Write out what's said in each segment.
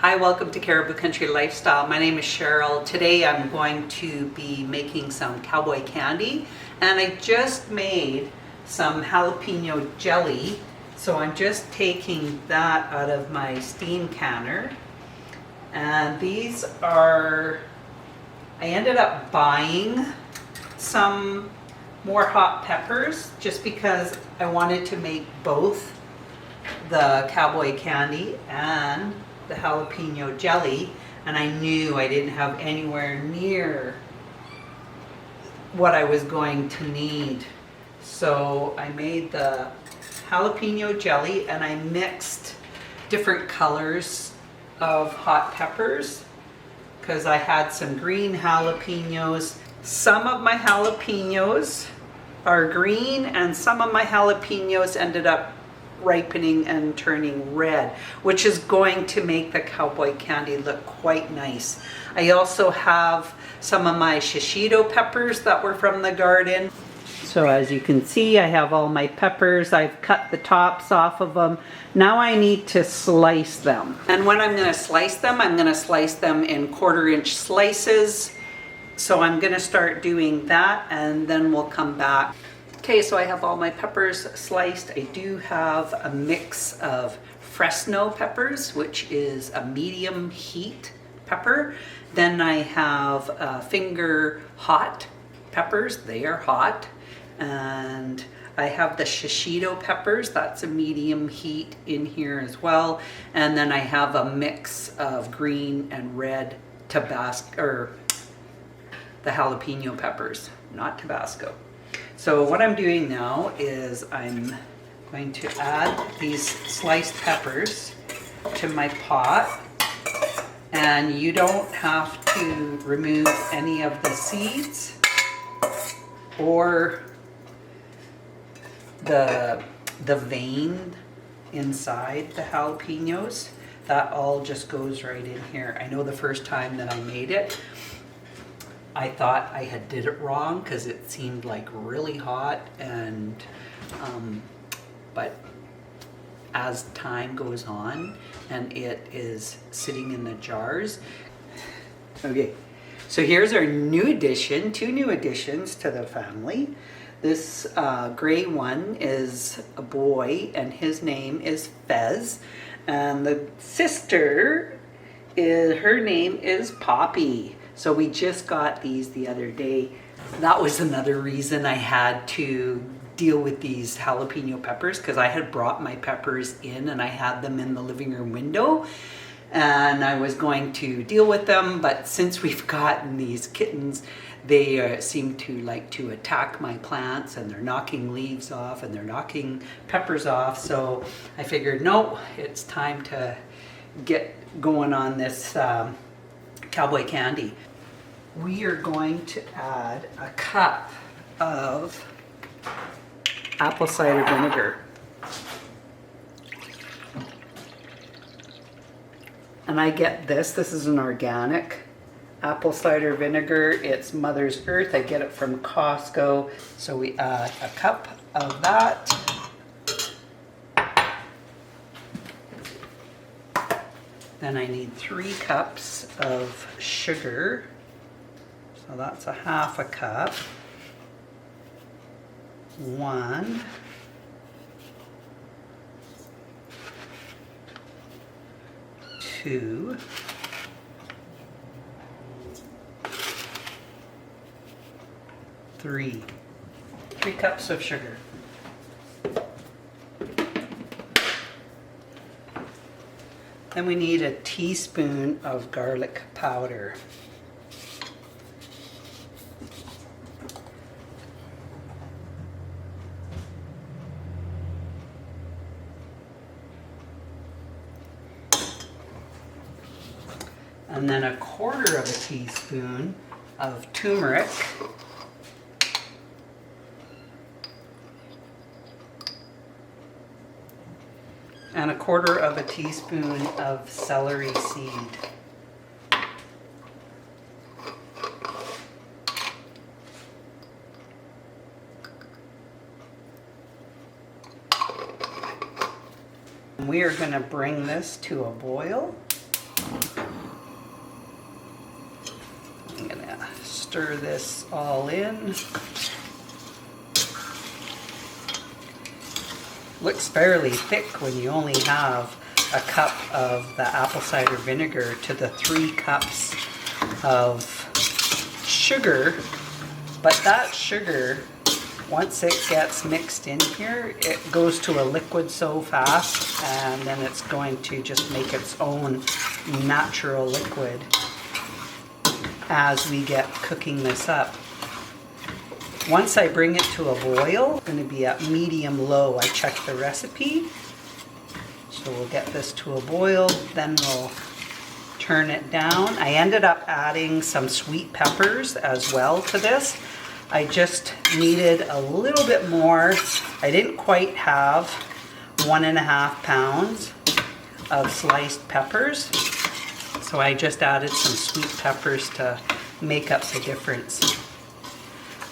Hi, welcome to Caribou Country Lifestyle. My name is Cheryl. Today I'm going to be making some cowboy candy, and I just made some jalapeno jelly. So I'm just taking that out of my steam canner. And these are, I ended up buying some more hot peppers just because I wanted to make both the cowboy candy and the jalapeno jelly, and I knew I didn't have anywhere near what I was going to need. So I made the jalapeno jelly and I mixed different colors of hot peppers because I had some green jalapenos. Some of my jalapenos are green and some of my jalapenos ended up ripening and turning red, which is going to make the cowboy candy look quite nice. I also have some of my shishito peppers that were from the garden. So as you can see, I have all my peppers. I've cut the tops off of them. Now I need to slice them. And when I'm going to slice them, I'm going to slice them in 1/4-inch slices. So I'm going to start doing that and then we'll come back. Okay, so I have all my peppers sliced. I do have a mix of Fresno peppers, which is a medium heat pepper. Then I have finger hot peppers, they are hot. And I have the shishito peppers, that's a medium heat in here as well. And then I have a mix of green and red Tabasco, or the jalapeno peppers, not Tabasco. So what I'm doing now is I'm going to add these sliced peppers to my pot, and you don't have to remove any of the seeds or the vein inside the jalapenos. That all just goes right in here. I know the first time that I made it, I thought I had did it wrong because it seemed like really hot, and but as time goes on and it is sitting in the jars. Okay, so here's our new addition, 2 new additions to the family. This gray one is a boy and his name is Fez, and the sister her name is Poppy. So we just got these the other day. That was another reason I had to deal with these jalapeno peppers, because I had brought my peppers in and I had them in the living room window and I was going to deal with them, but since we've gotten these kittens, they seem to like to attack my plants, and they're knocking leaves off and they're knocking peppers off. So I figured, no, it's time to get going on this cowboy candy. We are going to add a cup of apple cider vinegar. And I get this is an organic apple cider vinegar. It's Mother's Earth. I get it from Costco. So we add a cup of that. Then I need 3 cups of sugar. So that's a 1/2 cup. 1, 2, 3. 3 cups of sugar. Then we need a teaspoon of garlic powder. And then a 1/4 of a teaspoon of turmeric. And a 1/4 of a teaspoon of celery seed. We are going to bring this to a boil. I'm gonna stir this all in. Looks fairly thick when you only have a cup of the apple cider vinegar to the 3 cups of sugar. But that sugar, once it gets mixed in here, it goes to a liquid so fast, and then it's going to just make its own natural liquid as we get cooking this up. Once I bring it to a boil, it's going to be at medium low. I checked the recipe. So we'll get this to a boil, then we'll turn it down. I ended up adding some sweet peppers as well to this. I just needed a little bit more. I didn't quite have 1.5 pounds of sliced peppers. So I just added some sweet peppers to make up the difference.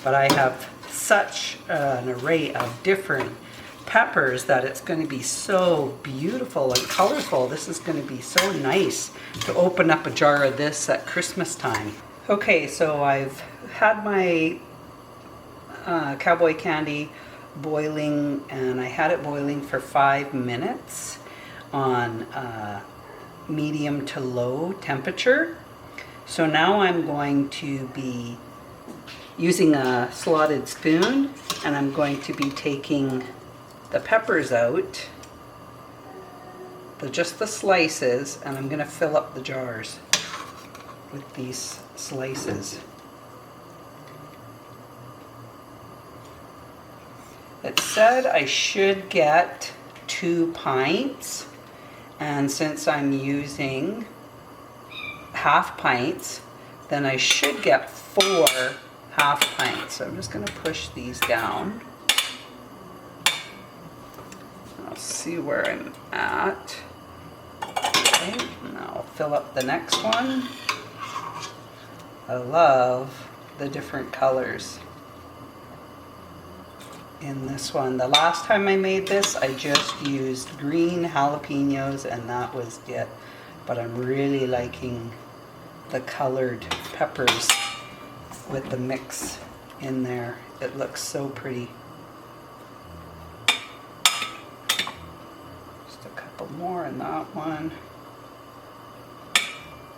But I have such an array of different peppers that it's going to be so beautiful and colorful. This is going to be so nice to open up a jar of this at Christmas time. Okay, so I've had my Cowboy candy boiling, and I had it boiling for 5 minutes on medium to low temperature. So now I'm going to be using a slotted spoon, and I'm going to be taking the peppers out, just the slices, and I'm going to fill up the jars with these slices. It said I should get 2 pints, and since I'm using half pints, then I should get 4 half pints. So I'm just going to push these down. I'll see where I'm at. Okay, and I'll fill up the next one. I love the different colors in this one. The last time I made this, I just used green jalapenos, and that was it. But I'm really liking the colored peppers with the mix in there. It looks so pretty. Just a couple more in that one.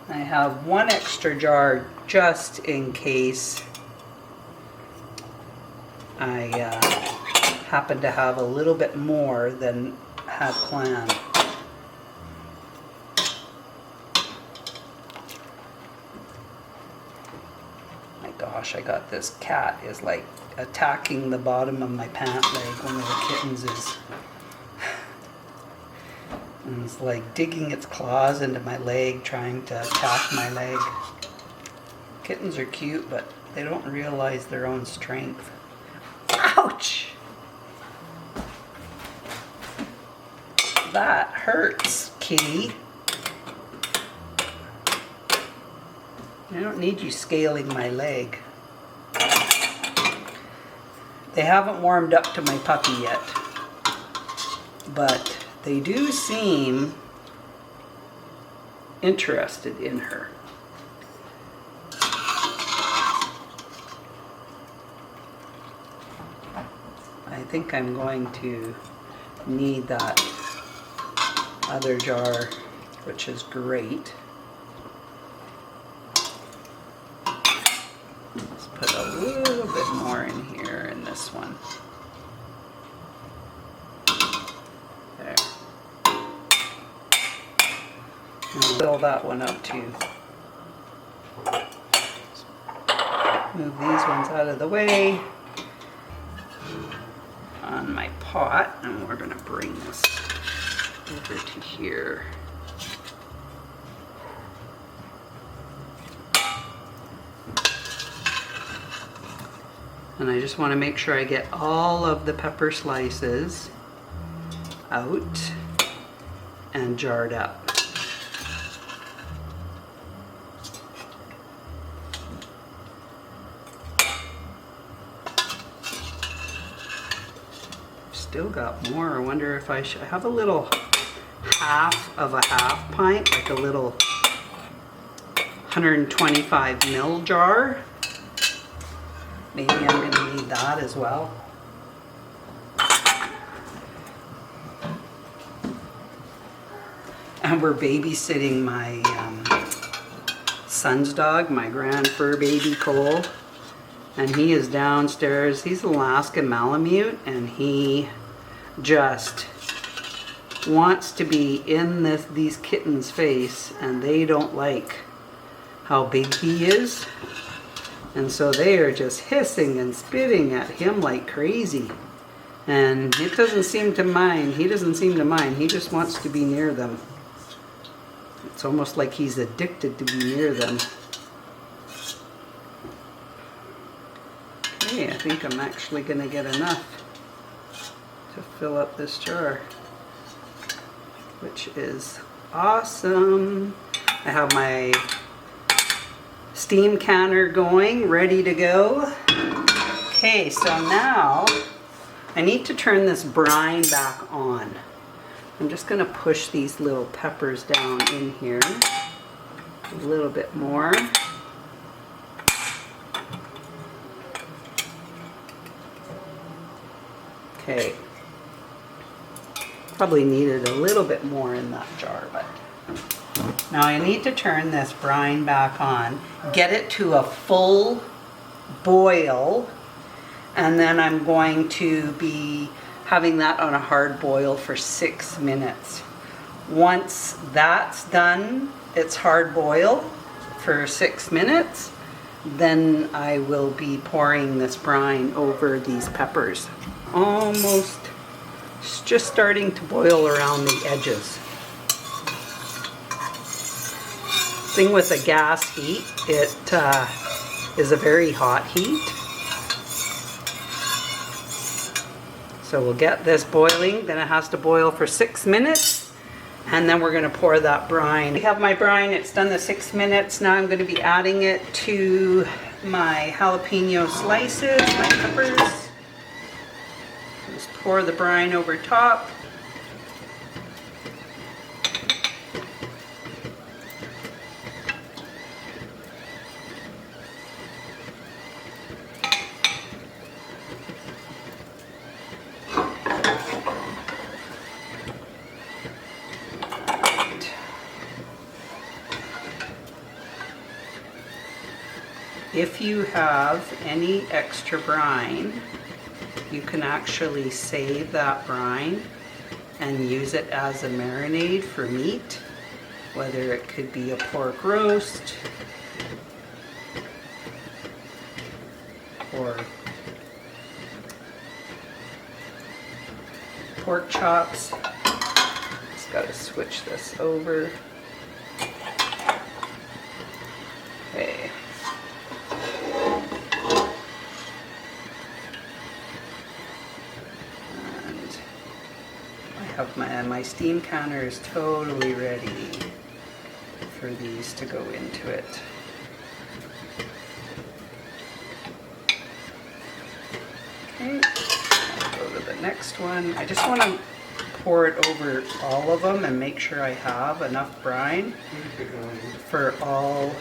I have 1 extra jar just in case I happen to have a little bit more than had planned. My gosh, I got this cat is like attacking the bottom of my pant leg. One of the kittens is. And it's like digging its claws into my leg, trying to attack my leg. Kittens are cute, but they don't realize their own strength. Ouch! That hurts, kitty. I don't need you scaling my leg. They haven't warmed up to my puppy yet, but they do seem interested in her. I think I'm going to need that other jar, which is great. Let's put a little bit more in here in this one. There. And fill that one up too. Move these ones out of the way on my pot, and we're going to bring this over to here. And I just want to make sure I get all of the pepper slices out and jarred up. Still got more. I wonder if I should have a little half of a half pint, like a little 125 ml jar. Maybe I'm going to need that as well. And we're babysitting my son's dog, my grand fur baby Cole. And he is downstairs. He's Alaska Malamute, and he just wants to be in these kittens' face, and they don't like how big he is. And so they are just hissing and spitting at him like crazy. And it doesn't seem to mind. He doesn't seem to mind. He just wants to be near them. It's almost like he's addicted to be near them. Okay, I think I'm actually going to get enough to fill up this jar, which is awesome. I have my steam canner going, ready to go. Okay, so now I need to turn this brine back on. I'm just going to push these little peppers down in here a little bit more. Okay, probably needed a little bit more in that jar, but now I need to turn this brine back on, get it to a full boil, and then I'm going to be having that on a hard boil for 6 minutes. Once that's done, it's hard boil for 6 minutes, then I will be pouring this brine over these peppers. Almost, it's just starting to boil around the edges. Thing with the gas heat, it is a very hot heat. So we'll get this boiling, then it has to boil for 6 minutes, and then we're going to pour that brine. I have my brine, it's done the 6 minutes. Now I'm going to be adding it to my jalapeno slices, my peppers. Just pour the brine over top. If you have any extra brine, you can actually save that brine and use it as a marinade for meat, whether it could be a pork roast or pork chops. Just got to switch this over. Okay. My steam counter is totally ready for these to go into it. Okay, I'll go to the next one. I just want to pour it over all of them and make sure I have enough brine for all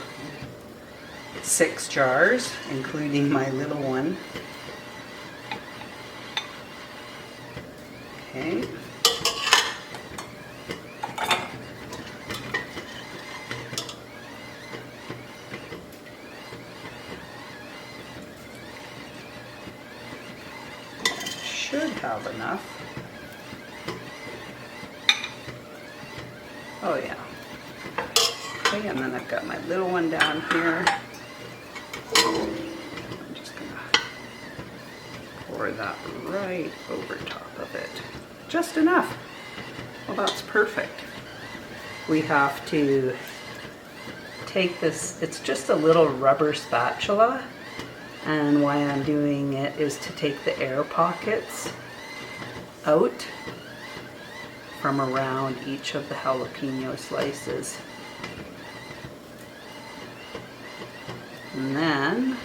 6 jars, including my little one. Okay. Should have enough. Oh yeah. Okay, and then I've got my little one down here. I'm just gonna pour that right over top of it. Just enough. Well, that's perfect. We have to take this, it's just a little rubber spatula. And why I'm doing it is to take the air pockets out from around each of the jalapeno slices. And then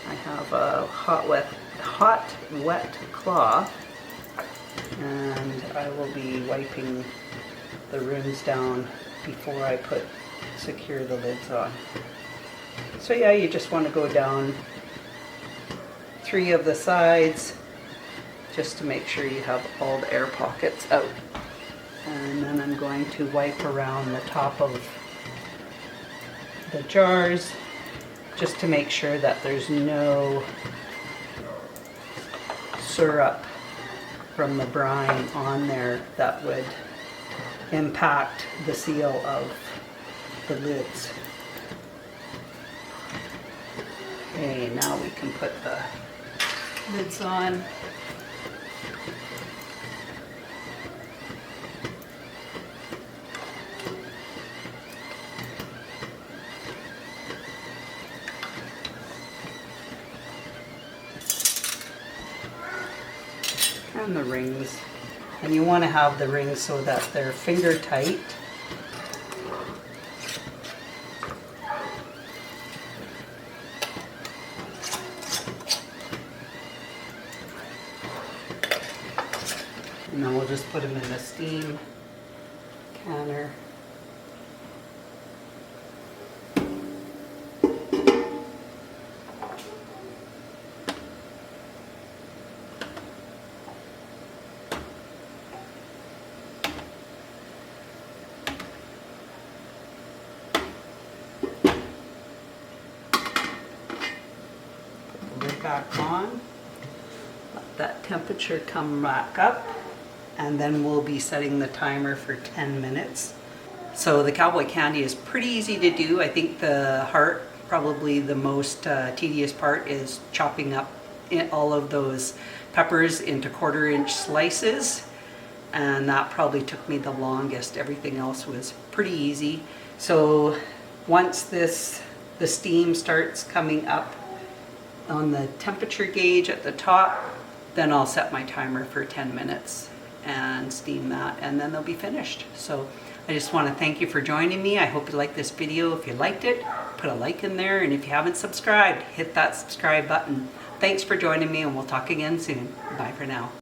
I have a hot wet cloth, and I will be wiping the rims down before I put secure the lids on. So yeah, you just want to go down 3 of the sides just to make sure you have all the air pockets out. And then I'm going to wipe around the top of the jars just to make sure that there's no syrup from the brine on there that would impact the seal of the lids. Okay, now we can put the lids on. And the rings. And you want to have the rings so that they're finger tight. And then we'll just put them in the steam canner. Lid back on, let that temperature come back up, and then we'll be setting the timer for 10 minutes. So the Cowboy candy is pretty easy to do. I think the heart, probably the most tedious part, is chopping up all of those peppers into 1/4-inch slices, and that probably took me the longest. Everything else was pretty easy. So once the steam starts coming up on the temperature gauge at the top, then I'll set my timer for 10 minutes and steam that, and then they'll be finished. So I just want to thank you for joining me. I hope you liked this video. If you liked it, put a like in there, and if you haven't subscribed, hit that subscribe button. Thanks for joining me, and we'll talk again soon. Bye for now.